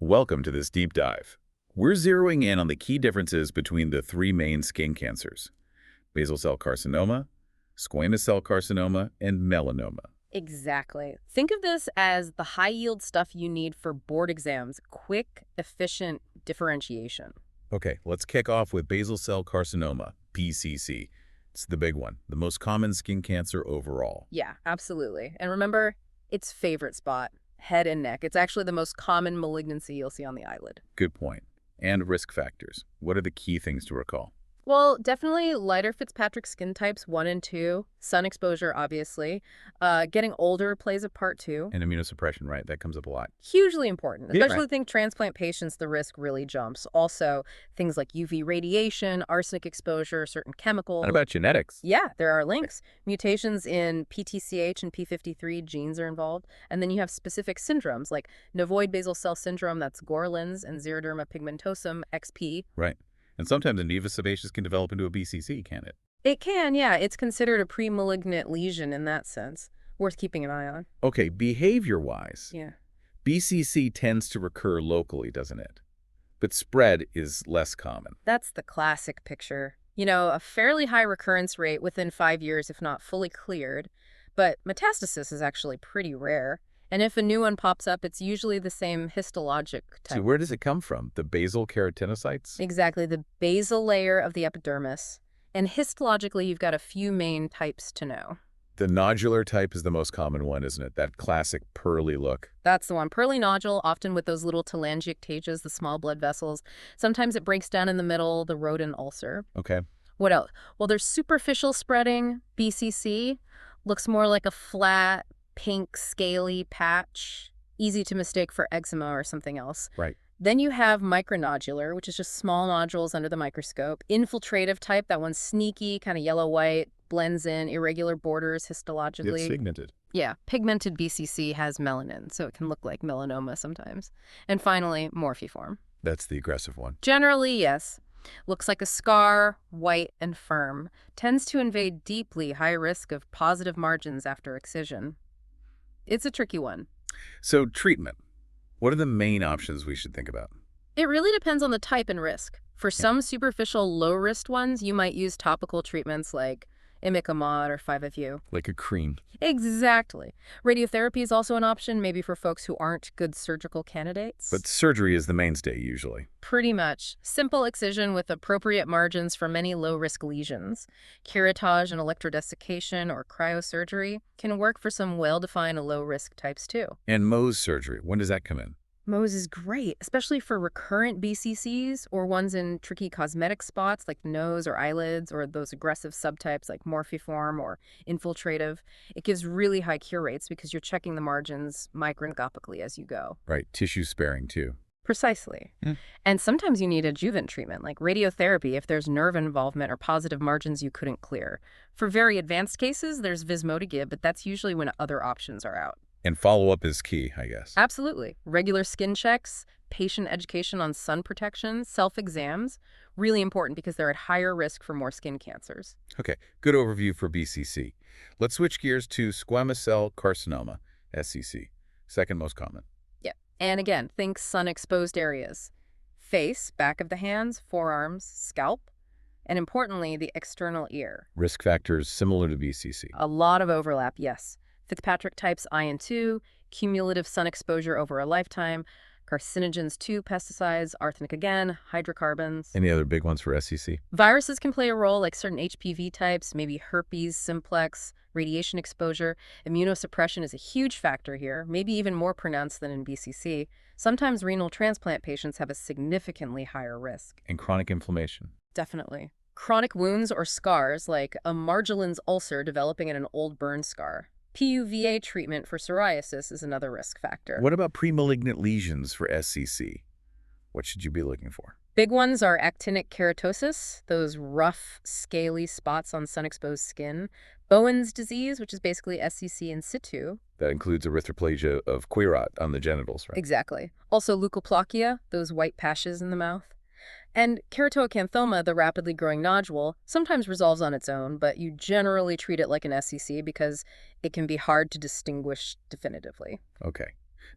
Welcome to this deep dive. We're zeroing in on the key differences between the three main skin cancers: basal cell carcinoma, squamous cell carcinoma, and melanoma. Exactly. Think of this as the high-yield stuff you need for board exams, quick, efficient differentiation. Okay, let's kick off with basal cell carcinoma, BCC. It's the big one, the most common skin cancer overall. Yeah, absolutely. And remember, its favorite spot, head and neck. It's actually the most common malignancy you'll see on the eyelid. Good point. And risk factors. What are the key things to recall? Well, definitely lighter Fitzpatrick skin types 1 and 2, sun exposure, obviously. Getting older plays a part too. And immunosuppression, right? That comes up a lot. Hugely important, Yeah, especially right. think transplant patients, the risk really jumps. Also, things like UV radiation, arsenic exposure, certain What chemicals. about genetics? Yeah, there are links. Mutations in PTCH and P53 genes are involved. And then you have specific syndromes like nevoid basal cell syndrome, that's Gorlins, and xeroderma pigmentosum, XP. Right. And sometimes a nevus sebaceous can develop into a BCC, can it? It can, yeah. It's considered a pre-malignant lesion in that sense. Worth keeping an eye on. Okay, behavior-wise, Yeah. BCC tends to recur locally, doesn't it? But spread is less common. That's the classic picture. You know, a fairly high recurrence rate within 5 years, if not fully cleared. But metastasis is actually pretty rare. And if a new one pops up, it's usually the same histologic So type. where does it come from? The basal keratinocytes? Exactly, the basal layer of the epidermis. And histologically, you've got a few main types to know. The nodular type is the most common one, isn't it? That classic pearly look. That's the one. Pearly nodule, often with those little telangiectasias, the small blood vessels. Sometimes it breaks down in the middle, the rodent ulcer. Okay. What else? Well, there's superficial spreading, BCC. Looks more like a flat, pink, scaly patch. Easy to mistake for eczema or something else. Right. Then you have micronodular, which is just small nodules under the microscope. Infiltrative type, that one's sneaky, kind of yellow-white, blends in, irregular borders It's histologically. segmented. Yeah, pigmented BCC has melanin, so it can look like melanoma sometimes. And finally, morphiform. That's the aggressive one. Generally, yes. Looks like a scar, white and firm. Tends to invade deeply, high risk of positive margins after excision. It's a tricky one. So treatment. What are the main options we should think about? It really depends on the type and risk. For some superficial, low-risk ones, you might use topical treatments like imicamod or 5-FU. Like a cream. Exactly. Radiotherapy is also an option, maybe for folks who aren't good surgical candidates. But surgery is the mainstay usually. Pretty much. Simple excision with appropriate margins for many low-risk lesions. Curettage and electrodesiccation or cryosurgery can work for some well-defined low-risk types too. And Mohs surgery, when does that come in? Mohs is great, especially for recurrent BCCs or ones in tricky cosmetic spots like the nose or eyelids, or those aggressive subtypes like morphiform or infiltrative. It gives really high cure rates because you're checking the margins microscopically as you go. Right, tissue sparing too. Precisely. Mm. And sometimes you need adjuvant treatment, like radiotherapy, if there's nerve involvement or positive margins you couldn't clear. For very advanced cases, there's vismodegib, but that's usually when other options are out. And follow-up is key, I guess. Absolutely. Regular skin checks, patient education on sun protection, self-exams, really important because they're at higher risk for more skin cancers. Okay, good overview for BCC. Let's switch gears to squamous cell carcinoma, SCC, second most common. Yeah. And again, think sun-exposed areas. Face, back of the hands, forearms, scalp, and importantly, the external ear. Risk factors similar to BCC. A lot of overlap, yes. Fitzpatrick types I and II, cumulative sun exposure over a lifetime, carcinogens 2, pesticides, arsenic again, hydrocarbons. Any other big ones for SCC? Viruses can play a role, like certain HPV types, maybe herpes simplex, radiation exposure. Immunosuppression is a huge factor here, maybe even more pronounced than in BCC. Sometimes renal transplant patients have a significantly higher risk. And chronic inflammation. Definitely. Chronic wounds or scars, like a Marjolins ulcer developing in an old burn scar. PUVA treatment for psoriasis is another risk factor. What about premalignant lesions for SCC? What should you be looking for? Big ones are actinic keratosis, those rough, scaly spots on sun-exposed skin. Bowen's disease, which is basically SCC in situ. That includes erythroplasia of Queyrat on the genitals, right? Exactly. Also leukoplakia, those white patches in the mouth. And keratoacanthoma, the rapidly growing nodule, sometimes resolves on its own, but you generally treat it like an SCC because it can be hard to distinguish definitively. Okay.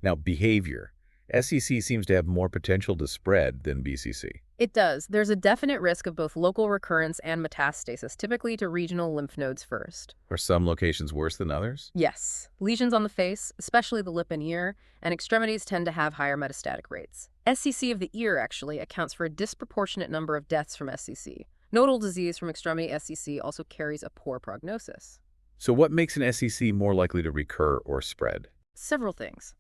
Now, behavior. SCC seems to have more potential to spread than BCC. It does. There's a definite risk of both local recurrence and metastasis, typically to regional lymph nodes first. Are some locations worse than others? Yes, lesions on the face, especially the lip and ear, and extremities tend to have higher metastatic rates. SCC of the ear actually accounts for a disproportionate number of deaths from SCC. Nodal disease from extremity SCC also carries a poor prognosis. So what makes an SCC more likely to recur or spread? Several things.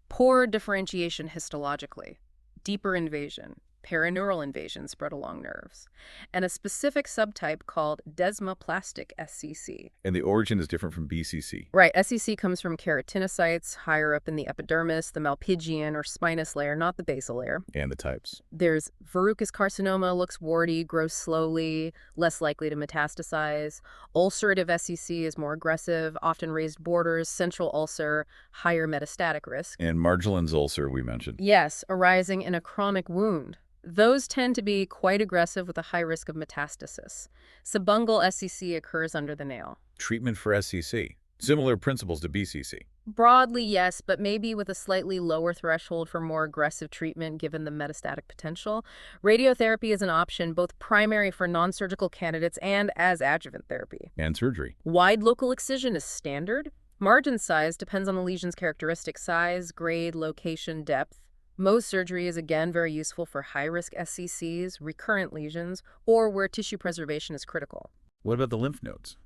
Poor differentiation histologically, deeper invasion, perineural invasion spread along nerves, and a specific subtype called desmoplastic SCC. And the origin is different from BCC. Right, SCC comes from keratinocytes higher up in the epidermis, the malpighian or spinous layer, not the basal layer. And the types. There's verrucous carcinoma, looks warty, grows slowly, less likely to metastasize. Ulcerative SCC is more aggressive, often raised borders, central ulcer, higher metastatic risk. And Marjolain's ulcer we mentioned. Yes, arising in a chronic wound. Those tend to be quite aggressive with a high risk of metastasis. Subungual SCC occurs under the nail. Treatment for SCC. Similar principles to BCC. Broadly, yes, but maybe with a slightly lower threshold for more aggressive treatment given the metastatic potential. Radiotherapy is an option, both primary for non-surgical candidates and as adjuvant therapy. And surgery. Wide local excision is standard. Margin size depends on the lesion's characteristic size, grade, location, depth. Mohs surgery is again very useful for high-risk SCCs, recurrent lesions, or where tissue preservation is critical. What about the lymph nodes?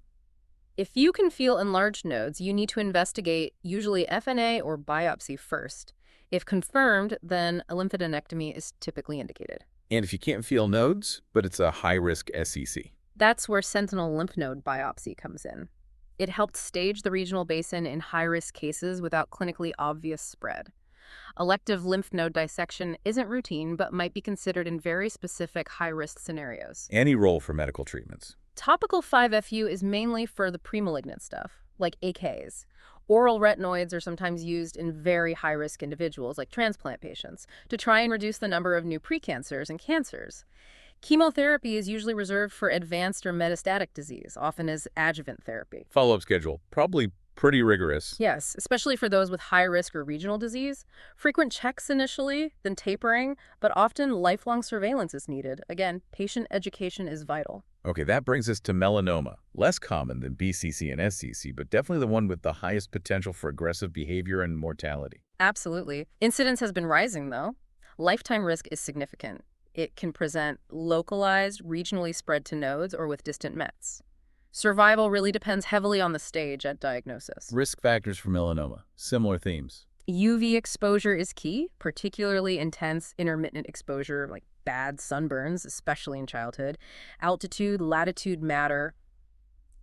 If you can feel enlarged nodes, you need to investigate usually FNA or biopsy first. If confirmed, then a lymphadenectomy is typically indicated. And if you can't feel nodes, but it's a high-risk SCC? That's where sentinel lymph node biopsy comes in. It helped stage the regional basin in high-risk cases without clinically obvious spread. Elective lymph node dissection isn't routine, but might be considered in very specific high-risk scenarios. Any role for medical treatments? Topical 5-FU is mainly for the premalignant stuff, like AKs. Oral retinoids are sometimes used in very high-risk individuals, like transplant patients, to try and reduce the number of new precancers and cancers. Chemotherapy is usually reserved for advanced or metastatic disease, often as adjuvant therapy. Follow-up schedule. Probably pretty rigorous. Yes, especially for those with high risk or regional disease. Frequent checks initially, then tapering, but often lifelong surveillance is needed. Again, patient education is vital. Okay, that brings us to melanoma. Less common than BCC and SCC, but definitely the one with the highest potential for aggressive behavior and mortality. Absolutely. Incidence has been rising, though. Lifetime risk is significant. It can present localized, regionally spread to nodes, or with distant mets. Survival really depends heavily on the stage at diagnosis. Risk factors for melanoma. Similar themes. UV exposure is key, particularly intense intermittent exposure like bad sunburns, especially in childhood. Altitude, latitude matter.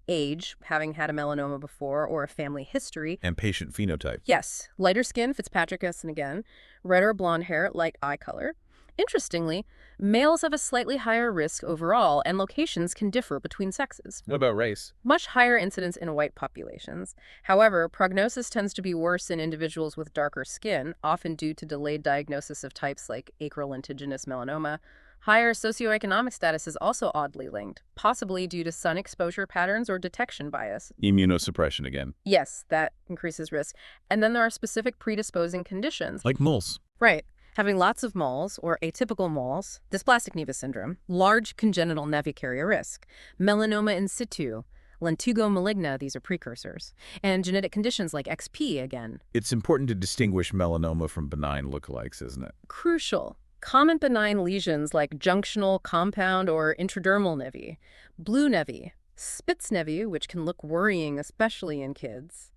Age, having had a melanoma before, or a family history. And patient phenotype. Yes, lighter skin, Fitzpatrick-esque again. Red or blonde hair, light eye color. Interestingly, males have a slightly higher risk overall, and locations can differ between sexes. What about race? Much higher incidence in white populations. However, prognosis tends to be worse in individuals with darker skin, often due to delayed diagnosis of types like acral lentiginous melanoma. Higher socioeconomic status is also oddly linked, possibly due to sun exposure patterns or detection bias. Immunosuppression again. Yes, that increases risk. And then there are specific predisposing conditions. Like moles. Right. Having lots of moles, or atypical moles, dysplastic nevus syndrome, large congenital nevi carry a risk, melanoma in situ, lentigo maligna, these are precursors, and genetic conditions like XP again. It's important to distinguish melanoma from benign lookalikes, isn't it? Crucial. Common benign lesions like junctional, compound, or intradermal nevi, blue nevi, Spitz nevi, which can look worrying, especially in kids,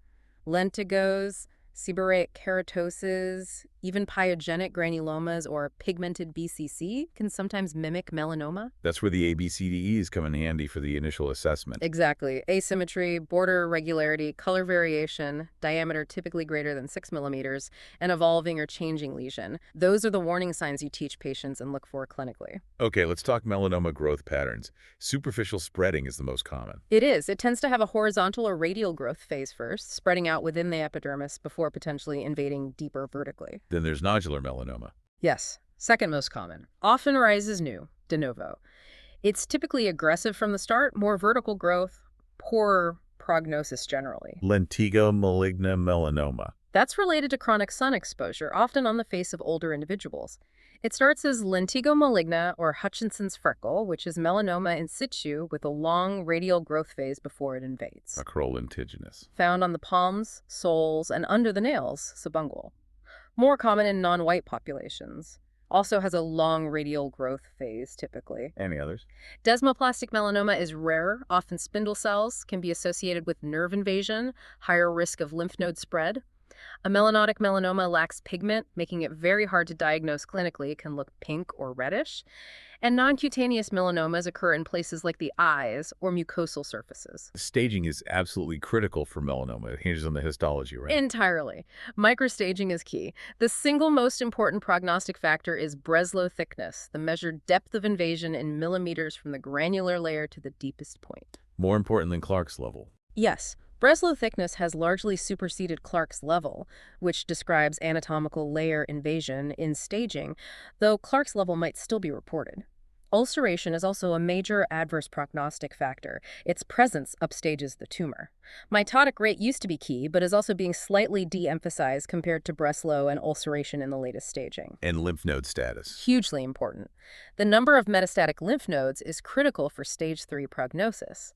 lentigos, seborrheic keratoses, even pyogenic granulomas or pigmented BCC can sometimes mimic melanoma. That's where the ABCDEs come in handy for the initial assessment. Exactly. Asymmetry, border irregularity, color variation, diameter typically greater than 6 millimeters, and evolving or changing lesion. Those are the warning signs you teach patients and look for clinically. Okay, let's talk melanoma growth patterns. Superficial spreading is the most common. It is. It tends to have a horizontal or radial growth phase first, spreading out within the epidermis before potentially invading deeper vertically. Then there's nodular melanoma. Yes, second most common. Often arises new, de novo. It's typically aggressive from the start, more vertical growth, poorer prognosis generally. Lentigo maligna melanoma. That's related to chronic sun exposure, often on the face of older individuals. It starts as lentigo maligna or Hutchinson's freckle, which is melanoma in situ with a long radial growth phase before it invades. Acrolentigenous. Found on the palms, soles, and under the nails, subungual. More common in non-white populations. Also has a long radial growth phase, typically. Any others? Desmoplastic melanoma is rarer, often spindle cells, can be associated with nerve invasion, higher risk of lymph node spread. A melanotic melanoma lacks pigment, making it very hard to diagnose clinically, can look pink or reddish. And non-cutaneous melanomas occur in places like the eyes or mucosal surfaces. Staging is absolutely critical for melanoma. It hinges on the histology, right? Entirely. Microstaging is key. The single most important prognostic factor is Breslow thickness, the measured depth of invasion in millimeters from the granular layer to the deepest point. More important than Clark's level. Yes, Breslow thickness has largely superseded Clark's level, which describes anatomical layer invasion in staging, though Clark's level might still be reported. Ulceration is also a major adverse prognostic factor. Its presence upstages the tumor. Mitotic rate used to be key, but is also being slightly de-emphasized compared to Breslow and ulceration in the latest staging. And lymph node status. Hugely important. The number of metastatic lymph nodes is critical for stage 3 prognosis.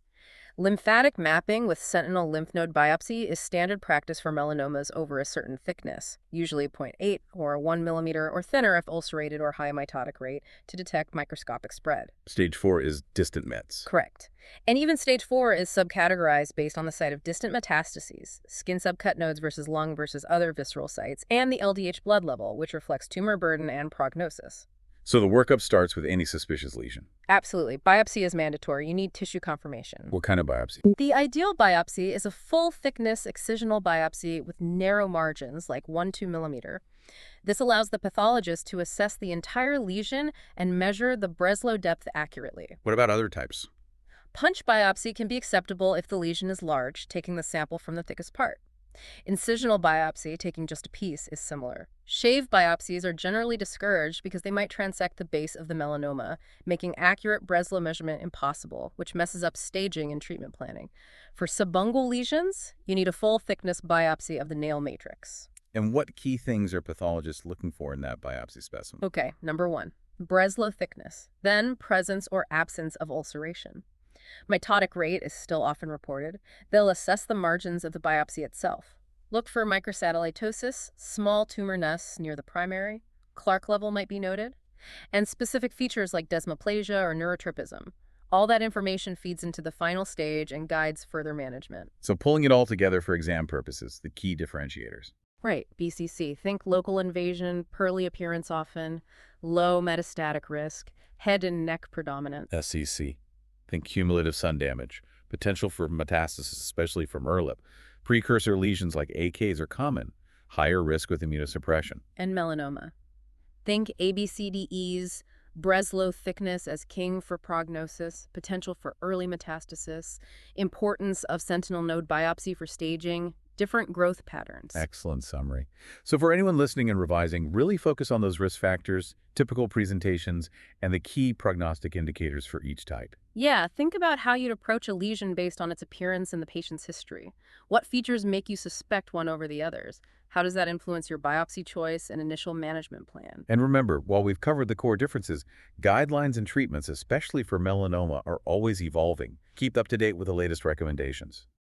Lymphatic mapping with sentinel lymph node biopsy is standard practice for melanomas over a certain thickness, usually 0.8 or 1 millimeter or thinner if ulcerated or high mitotic rate, to detect microscopic spread. Stage 4 is distant mets. Correct. And even stage 4 is subcategorized based on the site of distant metastases, skin subcut nodes versus lung versus other visceral sites, and the LDH blood level, which reflects tumor burden and prognosis. So the workup starts with any suspicious lesion. Absolutely. Biopsy is mandatory. You need tissue confirmation. What kind of biopsy? The ideal biopsy is a full-thickness excisional biopsy with narrow margins, like 1–2 millimeter. This allows the pathologist to assess the entire lesion and measure the Breslow depth accurately. What about other types? Punch biopsy can be acceptable if the lesion is large, taking the sample from the thickest part. Incisional biopsy, taking just a piece, is similar. Shave biopsies are generally discouraged because they might transect the base of the melanoma, making accurate Breslow measurement impossible, which messes up staging and treatment planning. For subungual lesions, you need a full-thickness biopsy of the nail matrix. And what key things are pathologists looking for in that biopsy specimen? Okay, number 1, Breslow thickness, then presence or absence of ulceration. Mitotic rate is still often reported. They'll assess the margins of the biopsy itself. Look for microsatellitosis, small tumor nests near the primary. Clark level might be noted. And specific features like desmoplasia or neurotripism. All that information feeds into the final stage and guides further management. So pulling it all together for exam purposes, the key differentiators. Right, BCC. Think local invasion, pearly appearance often, low metastatic risk, head and neck predominant. SCC. Think cumulative sun damage, potential for metastasis, especially from ERLIP. Precursor lesions like AKs are common, higher risk with immunosuppression. And melanoma. Think ABCDEs, Breslow thickness as king for prognosis, potential for early metastasis, importance of sentinel node biopsy for staging, different growth patterns. Excellent summary. So for anyone listening and revising, really focus on those risk factors, typical presentations, and the key prognostic indicators for each type. Yeah, think about how you'd approach a lesion based on its appearance and the patient's history. What features make you suspect one over the others? How does that influence your biopsy choice and initial management plan? And remember, while we've covered the core differences, guidelines and treatments, especially for melanoma, are always evolving. Keep up to date with the latest recommendations.